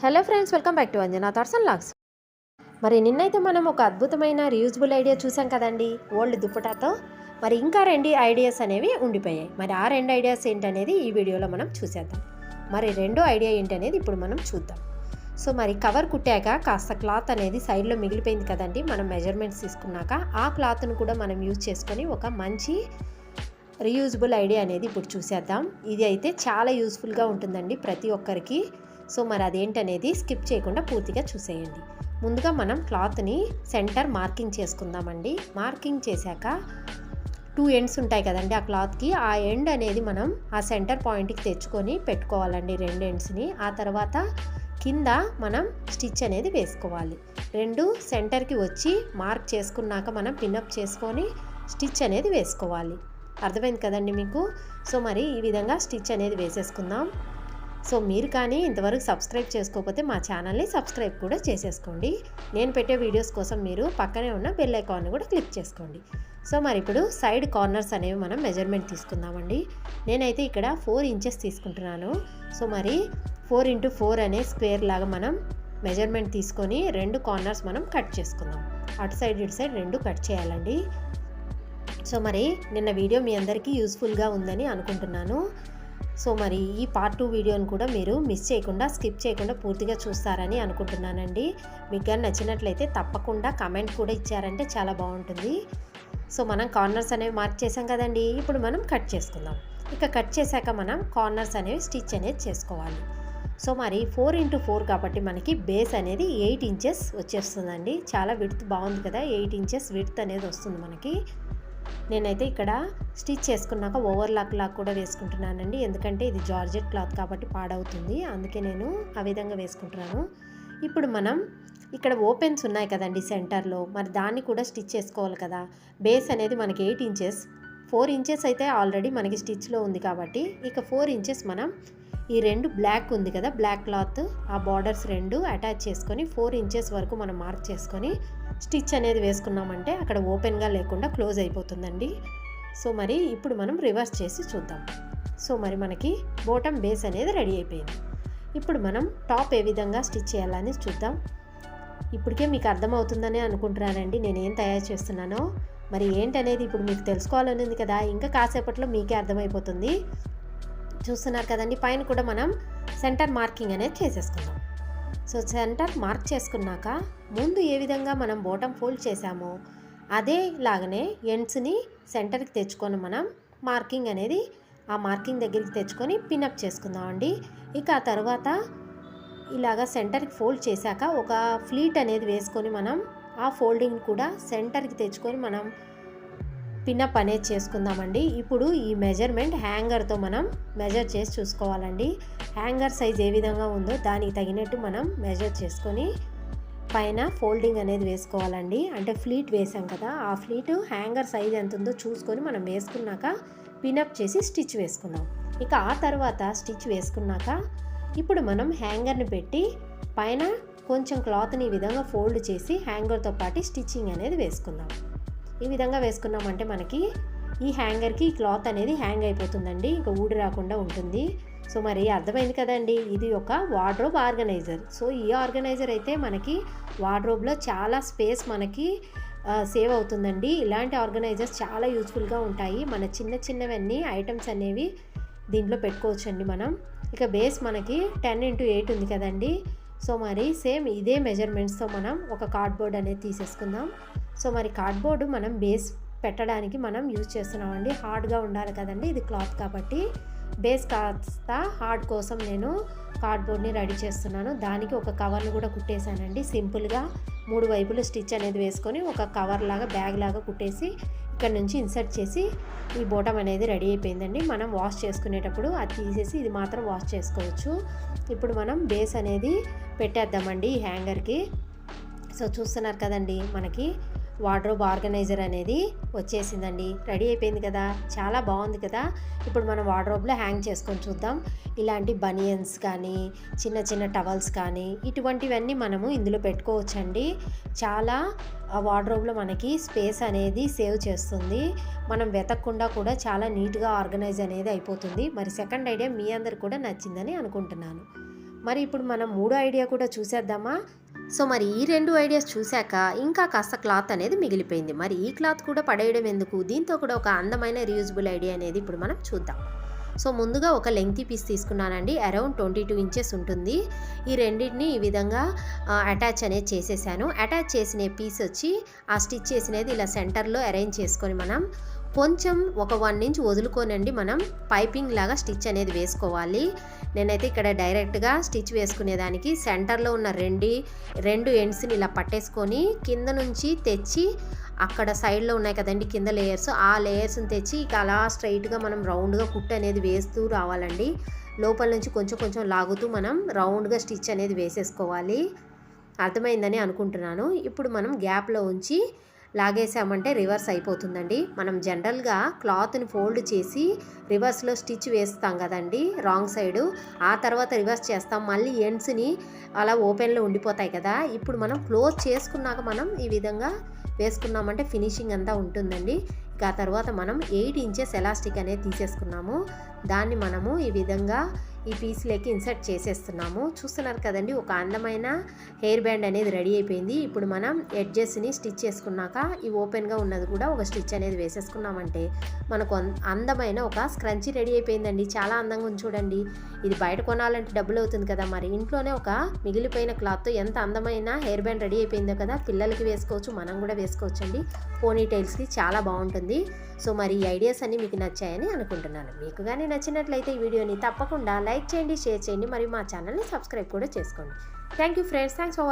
Hello friends, welcome back to Anjana thoughts and logs. మరి నిన్నైతే మనం ఒక అద్భుతమైన రీయూజబుల్ ఐడియా చూసాం కదండి, ఓల్డ్ దుప్పటాతో. మరి ఇంకా 2 ఐడియాస్ అనేవి ఉండిపోయాయి. మరి ఆ 2 ఐడియాస్ ఏంటనేది ఈ వీడియోలో మనం చూసేద్దాం. మరి రెండో ఐడియా ఏంటనేది ఇప్పుడు మనం చూద్దాం. సో మరి కవర్ కుట్టాక కాస్త క్లాత్ అనేది సైడ్లో మిగిలిపోయింది కదండి, మనం మెజర్మెంట్స్ తీసుకున్నాక ఆ క్లాత్ను కూడా మనం యూజ్ చేసుకొని ఒక మంచి రీయూజబుల్ ఐడియా అనేది ఇప్పుడు చూసేద్దాం. ఇది అయితే చాలా యూస్ఫుల్గా ఉంటుందండి ప్రతి ఒక్కరికి. సో మరి అదేంటనేది స్కిప్ చేయకుండా పూర్తిగా చూసేయండి. ముందుగా మనం క్లాత్ని సెంటర్ మార్కింగ్ చేసుకుందామండి. మార్కింగ్ చేశాక 2 ఎండ్స్ ఉంటాయి కదండి ఆ క్లాత్కి, ఆ ఎండ్ అనేది మనం ఆ సెంటర్ పాయింట్కి తెచ్చుకొని పెట్టుకోవాలండి 2 ఎండ్స్ని. ఆ తర్వాత కింద మనం స్టిచ్ అనేది వేసుకోవాలి. 2 సెంటర్కి వచ్చి మార్క్ చేసుకున్నాక మనం పిన్అప్ చేసుకొని స్టిచ్ అనేది వేసుకోవాలి. అర్థమైంది కదండి మీకు. సో మరి ఈ విధంగా స్టిచ్ అనేది వేసేసుకుందాం. సో మీరు కానీ ఇంతవరకు సబ్స్క్రైబ్ చేసుకోకపోతే మా ఛానల్ని సబ్స్క్రైబ్ కూడా చేసేసుకోండి. నేను పెట్టే వీడియోస్ కోసం మీరు పక్కనే ఉన్న బెల్ ఐకాన్ని కూడా క్లిక్ చేసుకోండి. సో మరి ఇప్పుడు సైడ్ కార్నర్స్ అనేవి మనం మెజర్మెంట్ తీసుకుందామండి. నేనైతే ఇక్కడ 4 ఇంచెస్ తీసుకుంటున్నాను. సో మరి 4x4 అనే స్క్వేర్ లాగా మనం మెజర్మెంట్ తీసుకొని 2 కార్నర్స్ మనం కట్ చేసుకుందాం. అటు సైడ్ ఇటు సైడ్ 2 కట్ చేయాలండి. సో మరి నిన్న వీడియో మీ అందరికీ యూస్ఫుల్గా ఉందని అనుకుంటున్నాను. సో మరి ఈ పార్ట్ 2 వీడియోని కూడా మీరు మిస్ చేయకుండా, స్కిప్ చేయకుండా పూర్తిగా చూస్తారని అనుకుంటున్నానండి. మీకు కానీ నచ్చినట్లయితే తప్పకుండా కమెంట్ కూడా ఇచ్చారంటే చాలా బాగుంటుంది. సో మనం కార్నర్స్ అనేవి మార్క్ చేసాం కదండి, ఇప్పుడు మనం కట్ చేసుకుందాం. ఇక కట్ చేశాక మనం కార్నర్స్ అనేవి స్టిచ్ అనేది చేసుకోవాలి. సో మరి 4x4 కాబట్టి మనకి బేస్ అనేది 8 ఇంచెస్ వచ్చేస్తుందండి. చాలా విడ్త్ బాగుంది కదా, 8 ఇంచెస్ విడ్త్ అనేది వస్తుంది మనకి. నేనైతే ఇక్కడ స్టిచ్ చేసుకున్నాక ఓవర్లాక్ లాక్ కూడా వేసుకుంటున్నానండి, ఎందుకంటే ఇది జార్జెట్ క్లాత్ కాబట్టి పాడవుతుంది, అందుకే నేను ఆ విధంగా వేసుకుంటున్నాను. ఇప్పుడు మనం ఇక్కడ ఓపెన్స్ ఉన్నాయి కదండి సెంటర్లో, మరి దాన్ని కూడా స్టిచ్ చేసుకోవాలి కదా. బేస్ అనేది మనకి 8 ఇంచెస్, 4 ఇంచెస్ అయితే ఆల్రెడీ మనకి స్టిచ్లో ఉంది కాబట్టి ఇక 4 ఇంచెస్ మనం ఈ 2 బ్లాక్ ఉంది కదా, బ్లాక్ క్లాత్ ఆ బార్డర్స్ 2 అటాచ్ చేసుకొని 4 ఇంచెస్ వరకు మనం మార్క్ చేసుకొని స్టిచ్ అనేది వేసుకున్నామంటే అక్కడ ఓపెన్గా లేకుండా క్లోజ్ అయిపోతుందండి. సో మరి ఇప్పుడు మనం రివర్స్ చేసి చూద్దాం. సో మరి మనకి బాటమ్ బేస్ అనేది రెడీ అయిపోయింది. ఇప్పుడు మనం టాప్ ఏ విధంగా స్టిచ్ చేయాలని చూద్దాం. ఇప్పటికే మీకు అర్థమవుతుందనే అనుకుంటున్నానండి నేను ఏం తయారు చేస్తున్నానో. మరి ఏంటనేది ఇప్పుడు మీకు తెలుసుకోవాలని ఉంది కదా, ఇంకా కాసేపట్లో మీకే అర్థమైపోతుంది. చూస్తున్నారు కదండి, పైన కూడా మనం సెంటర్ మార్కింగ్ అనేది చేసేసుకుందాం. సో సెంటర్ మార్క్ చేసుకున్నాక ముందు ఏ విధంగా మనం బాటమ్ ఫోల్డ్ చేసామో అదే లాగానే ఎండ్స్ని సెంటర్కి తెచ్చుకొని మనం మార్కింగ్ అనేది ఆ మార్కింగ్ దగ్గరికి తెచ్చుకొని పిన్అప్ చేసుకుందామండి. ఇక ఆ తర్వాత ఇలాగా సెంటర్కి ఫోల్డ్ చేశాక ఒక ఫ్లీట్ అనేది వేసుకొని మనం ఆ ఫోల్డింగ్ కూడా సెంటర్కి తెచ్చుకొని మనం పిన్అప్ అనేది చేసుకుందామండి. ఇప్పుడు ఈ మెజర్మెంట్ హ్యాంగర్తో మనం మెజర్ చేసి చూసుకోవాలండి. హ్యాంగర్ సైజ్ ఏ విధంగా ఉందో దానికి తగినట్టు మనం మెజర్ చేసుకొని పైన ఫోల్డింగ్ అనేది వేసుకోవాలండి. అంటే ఫ్లీట్ వేసాం కదా, ఆ ఫ్లీట్ హ్యాంగర్ సైజ్ ఎంత ఉందో చూసుకొని మనం వేసుకున్నాక పిన్అప్ చేసి స్టిచ్ వేసుకుందాం. ఇక ఆ తర్వాత స్టిచ్ వేసుకున్నాక ఇప్పుడు మనం హ్యాంగర్ని పెట్టి పైన కొంచెం క్లాత్ని ఈ విధంగా ఫోల్డ్ చేసి హ్యాంగర్తో పాటు స్టిచ్చింగ్ అనేది వేసుకుందాం. ఈ విధంగా వేసుకున్నామంటే మనకి ఈ హ్యాంగర్కి క్లాత్ అనేది హ్యాంగ్ అయిపోతుందండి, ఇంకా ఊడి రాకుండా ఉంటుంది. సో మరి అర్థమైంది కదండి, ఇది ఒక వార్డ్రోబ్ ఆర్గనైజర్. సో ఈ ఆర్గనైజర్ అయితే మనకి వార్డ్రోబ్లో చాలా స్పేస్ మనకి సేవ్ అవుతుందండి. ఇలాంటి ఆర్గనైజర్స్ చాలా యూస్ఫుల్గా ఉంటాయి. మన చిన్నవన్నీ ఐటమ్స్ అనేవి దీంట్లో పెట్టుకోవచ్చండి మనం. ఇక బేస్ మనకి 10x8 ఉంది కదండి. సో మరి సేమ్ ఇదే మెజర్మెంట్స్తో మనం ఒక కార్డ్బోర్డ్ అనేది తీసేసుకుందాం. సో మరి కార్డ్బోర్డు మనం బేస్ పెట్టడానికి మనం యూజ్ చేస్తున్నామండి. హార్డ్గా ఉండాలి కదండి, ఇది క్లాత్ కాబట్టి బేస్ కాస్త హార్డ్ కోసం నేను కార్డ్బోర్డ్ని రెడీ చేస్తున్నాను. దానికి ఒక కవర్ని కూడా కుట్టేశానండి. సింపుల్గా 3 వైపులు స్టిచ్ అనేది వేసుకొని ఒక కవర్ లాగా బ్యాగ్ లాగా కుట్టేసి ఇక్కడ నుంచి ఇన్సర్ట్ చేసి ఈ బాటమ్ అనేది రెడీ అయిపోయిందండి. మనం వాష్ చేసుకునేటప్పుడు అది తీసేసి ఇది మాత్రం వాష్ చేసుకోవచ్చు. ఇప్పుడు మనం బేస్ అనేది పెట్టేద్దామండి ఈ హ్యాంగర్కి. సో చూస్తున్నారు కదండి, మనకి వార్డ్రోబ్ ఆర్గనైజర్ అనేది వచ్చేసిందండి, రెడీ అయిపోయింది కదా, చాలా బాగుంది కదా. ఇప్పుడు మనం వార్డ్రోబ్లో హ్యాంగ్ చేసుకొని చూద్దాం. ఇలాంటి బనియన్స్ కానీ చిన్న టవల్స్ కానీ ఇటువంటివన్నీ మనము ఇందులో పెట్టుకోవచ్చండి. చాలా వార్డ్రోబ్లో మనకి స్పేస్ అనేది సేవ్ చేస్తుంది. మనం వెతకకుండా కూడా చాలా నీట్గా ఆర్గనైజ్ అనేది అయిపోతుంది. మరి సెకండ్ ఐడియా మీ అందరికి కూడా నచ్చిందని అనుకుంటున్నాను. మరి ఇప్పుడు మనం మూడో ఐడియా కూడా చూసేద్దామా? సో మరి ఈ 2 ఐడియాస్ చూశాక ఇంకా కాస్త క్లాత్ అనేది మిగిలిపోయింది. మరి ఈ క్లాత్ కూడా పడేయడం ఎందుకు? దీంతో కూడా ఒక అందమైన రీయూజబుల్ ఐడియా అనేది ఇప్పుడు మనం చూద్దాం. సో ముందుగా ఒక లెంగ్తీ పీస్ తీసుకున్నానండి. అరౌండ్ 22 ఇంచెస్ ఉంటుంది. ఈ రెండింటిని ఈ విధంగా అటాచ్ అనేది చేసేసాను. అటాచ్ చేసిన పీస్ వచ్చి ఆ స్టిచ్ చేసినది ఇలా సెంటర్లో అరేంజ్ చేసుకొని మనం కొంచెం ఒక 1 ఇంచ్ వదులుకోనండి మనం పైపింగ్ లాగా స్టిచ్ అనేది వేసుకోవాలి. నేనైతే ఇక్కడ డైరెక్ట్గా స్టిచ్ వేసుకునేదానికి సెంటర్లో ఉన్న రెండు ఎండ్స్ని ఇలా పట్టేసుకొని కింద నుంచి తెచ్చి అక్కడ సైడ్లో ఉన్నాయి కదండి కింద లేయర్స్, ఆ లేయర్స్ని తెచ్చి ఇక అలా స్ట్రైట్గా మనం రౌండ్గా కుట్టు అనేది వేస్తూ రావాలండి. లోపల నుంచి కొంచెం కొంచెం లాగుతూ మనం రౌండ్గా స్టిచ్ అనేది వేసేసుకోవాలి. అర్థమైందని అనుకుంటున్నాను. ఇప్పుడు మనం గ్యాప్లో ఉంచి లాగేసామంటే రివర్స్ అయిపోతుందండి. మనం జనరల్గా క్లాత్ని ఫోల్డ్ చేసి రివర్స్లో స్టిచ్ వేస్తాం కదండి రాంగ్ సైడు, ఆ తర్వాత రివర్స్ చేస్తాం. మళ్ళీ ఎండ్స్ని అలా ఓపెన్లో ఉండిపోతాయి కదా. ఇప్పుడు మనం క్లోజ్ చేసుకున్నాక మనం ఈ విధంగా వేసుకున్నామంటే ఫినిషింగ్ అంతా ఉంటుందండి. ఇక ఆ తర్వాత మనం 8 ఇంచెస్ ఎలాస్టిక్ అనేది తీసేసుకున్నాము. దాన్ని మనము ఈ విధంగా ఈ పీస్లోకి ఇన్సర్ట్ చేసేస్తున్నాము. చూస్తున్నారు కదండి, ఒక అందమైన హెయిర్ బ్యాండ్ అనేది రెడీ అయిపోయింది. ఇప్పుడు మనం ఎడ్జెస్ని స్టిచ్ చేసుకున్నాక ఈ ఓపెన్గా ఉన్నది కూడా ఒక స్టిచ్ అనేది వేసేసుకున్నామంటే మనకు అందమైన ఒక స్క్రంచీ రెడీ అయిపోయిందండి. చాలా అందంగా ఉంది చూడండి. ఇది బయట కొనాలంటే డబ్బులు అవుతుంది కదా, మరి ఇంట్లోనే ఒక మిగిలిపోయిన క్లాత్తో ఎంత అందమైన హెయిర్ బ్యాండ్ రెడీ అయిపోయిందో కదా. పిల్లలకి వేసుకోవచ్చు, మనం కూడా వేసుకోవచ్చు అండి. పోనీ టైల్స్కి చాలా బాగుంటుంది. సో మరి ఈ ఐడియాస్ అన్నీ మీకు నచ్చాయని అనుకుంటున్నాను. మీకు కానీ నచ్చినట్లయితే ఈ వీడియోని తప్పకుండా లైక్ చేయండి, షేర్ చేయండి, మరియు మా ఛానల్ని సబ్స్క్రైబ్ కూడా చేసుకోండి. Thank you friends. Thanks for